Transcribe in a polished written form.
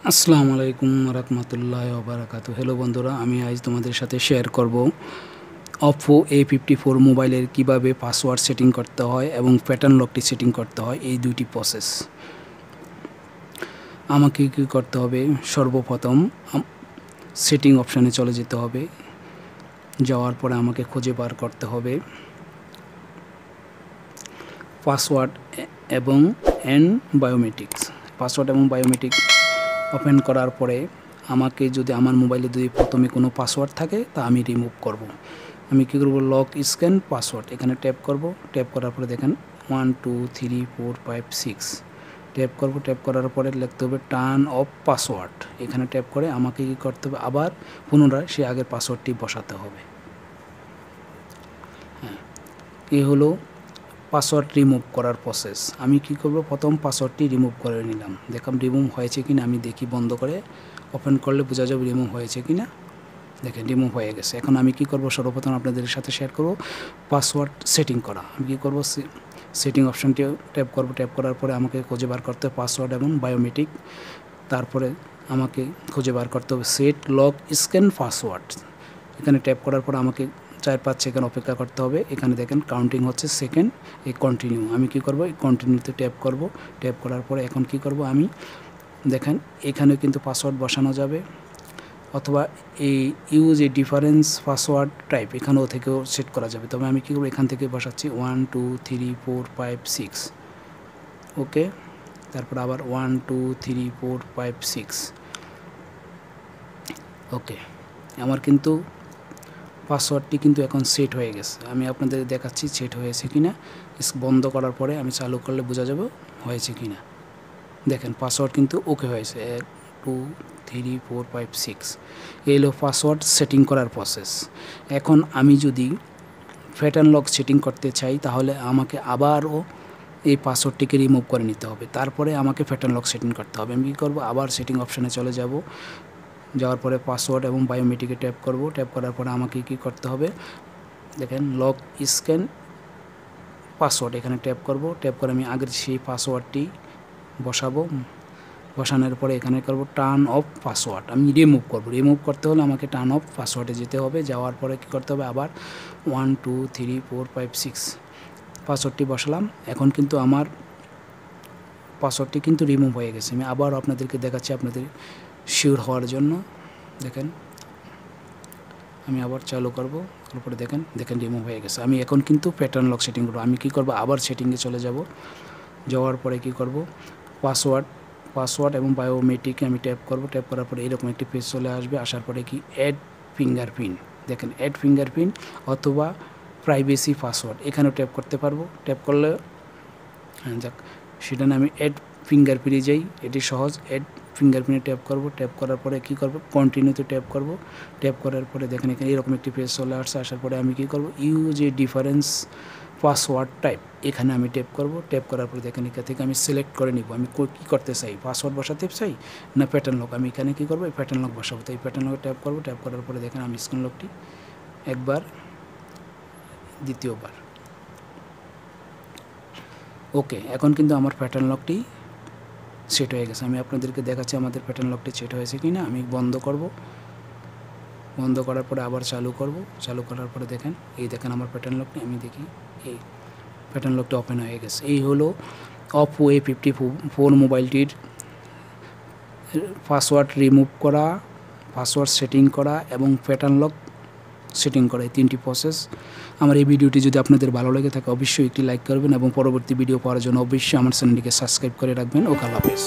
আসসালামু আলাইকুম রহমতুল্লাহ ওবারাকাতু। হ্যালো বন্ধুরা, আমি আজ তোমাদের সাথে শেয়ার করব oppo a54 মোবাইলের কিভাবে পাসওয়ার্ড সেটিং করতে হয় এবং প্যাটার্ন লকটি সেটিং করতে হয়, এই দুইটি প্রসেস। আমাকে কী করতে হবে? সর্বপ্রথম সেটিং অপশানে চলে যেতে হবে। যাওয়ার পরে আমাকে খুঁজে বার করতে হবে পাসওয়ার্ড এবং বায়োমেট্রিক্স। পাসওয়ার্ড এবং বায়োমেট্রিক ওপেন করার পরে আমাকে যদি আমার মোবাইলে যদি প্রথমে কোনো পাসওয়ার্ড থাকে তা আমি রিমুভ করব। আমি কী করব? লক স্ক্যান পাসওয়ার্ড এখানে ট্যাপ করব। ট্যাপ করার পরে দেখেন 1 2 3 4 5 6 ট্যাপ করব। ট্যাপ করার পরে লিখতে হবে টার্ন অফ পাসওয়ার্ড। এখানে ট্যাপ করে আমাকে কী করতে হবে? আবার পুনরায় সে আগের পাসওয়ার্ডটি বসাতে হবে। হ্যাঁ, এই হলো পাসওয়ার্ড রিমুভ করার প্রসেস। আমি কি করব? প্রথম পাসওয়ার্ডটি রিমুভ করে নিলাম। দেখলাম রিমুভ হয়েছে কিনা, আমি দেখি বন্ধ করে ওপেন করলে বোঝা যাবে রিমুভ হয়েছে কিনা। দেখেন রিমুভ হয়ে গেছে। এখন আমি কি করব? সর্বপ্রথম আপনাদের সাথে শেয়ার করব পাসওয়ার্ড সেটিং করা। আমি কী করব? সেটিং অপশানটি ট্যাপ করব। ট্যাপ করার পরে আমাকে খুঁজে বার করতে হবে পাসওয়ার্ড এবং বায়োমেট্রিক। তারপরে আমাকে খুঁজে বার করতে হবে সেট লক স্ক্যান পাসওয়ার্ড। এখানে ট্যাপ করার পর আমাকে 4-5 সেকেন্ড অপেক্ষা করতে হবে। এখানে দেখেন কাউন্টিং হচ্ছে সেকেন্ড। এই কন্টিনিউ, আমি কি করব? এই কন্টিনিউতে ট্যাপ করব। ট্যাপ করার পরে এখন কি করব? আমি দেখেন এখানেও কিন্তু পাসওয়ার্ড বসানো যাবে, অথবা এই use a difference password type এখানেও থেকেও সেট করা যাবে। তবে আমি কী করব? এখান থেকে বসাচ্ছি 1 2 3 4 5 6। ওকে, তারপর আবার 1 2 3 4 5 6। ওকে, আমার কিন্তু পাসওয়ার্ডটি কিন্তু এখন সেট হয়ে গেছে। আমি আপনাদের দেখাচ্ছি সেট হয়েছে কিনা। বন্ধ করার পরে আমি চালু করলে বোঝা যাবে হয়েছে কিনা। দেখেন পাসওয়ার্ড কিন্তু ওকে হয়েছে। 1 2 3 4 5 6 এই হলো পাসওয়ার্ড সেটিং করার প্রসেস। এখন আমি যদি প্যাটার্ন লক সেটিং করতে চাই তাহলে আমাকে আবারও এই পাসওয়ার্ডটিকে রিমুভ করে নিতে হবে। তারপরে আমাকে প্যাটার্ন লক সেটিং করতে হবে। আমি কী করব? আবার সেটিং অপশানে চলে যাব। যাওয়ার পরে পাসওয়ার্ড এবং বায়োমেট্রিকে ট্যাপ করব। ট্যাপ করার পরে আমাকে কী করতে হবে? দেখেন লক স্ক্যান পাসওয়ার্ড এখানে ট্যাপ করব। ট্যাপ করে আমি আগের সেই পাসওয়ার্ডটি বসাবো। বসানোর পরে এখানে করব টার্ন অফ পাসওয়ার্ড। আমি রিমুভ করব। রিমুভ করতে হলে আমাকে টার্ন অফ পাসওয়ার্ডে যেতে হবে। যাওয়ার পরে কী করতে হবে? আবার 1 2 3 4 5 6 পাসওয়ার্ডটি বসালাম। এখন কিন্তু আমার পাসওয়ার্ডটি কিন্তু রিমুভ হয়ে গেছে। আমি আবার আপনাদেরকে দেখাচ্ছি আপনাদের শিওর হওয়ার জন্য। দেখেন আমি আবার চালু করব। তারপরে দেখেন রিমুভ হয়ে গেছে। আমি এখন কিন্তু প্যাটার্ন লক সেটিং করব। আমি কি করব? আবার সেটিংয়ে চলে যাব। যাওয়ার পরে কি করব? পাসওয়ার্ড এবং বায়োমেট্রিকে আমি ট্যাপ করব। ট্যাপ করার পরে এরকম একটি পেজ চলে আসবে। আসার পরে কি অ্যাড ফিঙ্গারপ্রিন্ট, দেখেন অ্যাড ফিঙ্গারপ্রিন্ট অথবা প্রাইভেসি পাসওয়ার্ড এখানেও ট্যাপ করতে পারবো। ট্যাপ করলে যাক, সেটা না আমি অ্যাড ফিঙ্গারপ্রিন্টে যাই। এটি সহজ। অ্যাড ফিঙ্গারপ্রিন্টে ট্যাপ করব। ট্যাপ করার পরে কী করব? কন্টিনিউতে ট্যাপ করব। ট্যাপ করার পরে দেখেন এখানে এরকম একটি পেজ চলে আসছে। আসার পরে আমি কী করব? Use a difference password type এখানে আমি ট্যাপ করব। ট্যাপ করার পরে দেখেন এখান থেকে আমি সিলেক্ট করে নিব আমি কী করতে চাই, পাসওয়ার্ড বসাতে চাই না প্যাটার্ন লক। আমি এখানে কী করব? এই প্যাটার্ন লক বসাবো। তো এই প্যাটার্ন লকে ট্যাপ করব। ট্যাপ করার পরে দেখেন আমি স্ক্রিন লকটি একবার, দ্বিতীয়বার। ওকে, এখন কিন্তু আমার প্যাটার্ন লকটি সেট হয়ে গেছে। আমি আপনাদেরকে দেখাচ্ছি আমাদের প্যাটার্ন লকটি সেট হয়েছে কি না। আমি বন্ধ করব। বন্ধ করার পরে আবার চালু করব। চালু করার পরে দেখেন দেখেন আমার প্যাটার্ন লকটি, আমি দেখি এই প্যাটার্ন লকটি ওপেন হয়ে গেছে। এই হলো oppo a54 মোবাইলটির পাসওয়ার্ড রিমুভ করা, পাসওয়ার্ড সেটিং করা এবং প্যাটার্ন লক সেটিং করা, এই 3টি প্রসেস। আমার এই ভিডিওটি যদি আপনাদের ভালো লেগে থাকে অবশ্যই একটি লাইক করবেন এবং পরবর্তী ভিডিও পাওয়ার জন্য অবশ্যই আমার চ্যানেলটিকে সাবস্ক্রাইব করে রাখবেন। ওকে, আল্লাহ হাফেজ।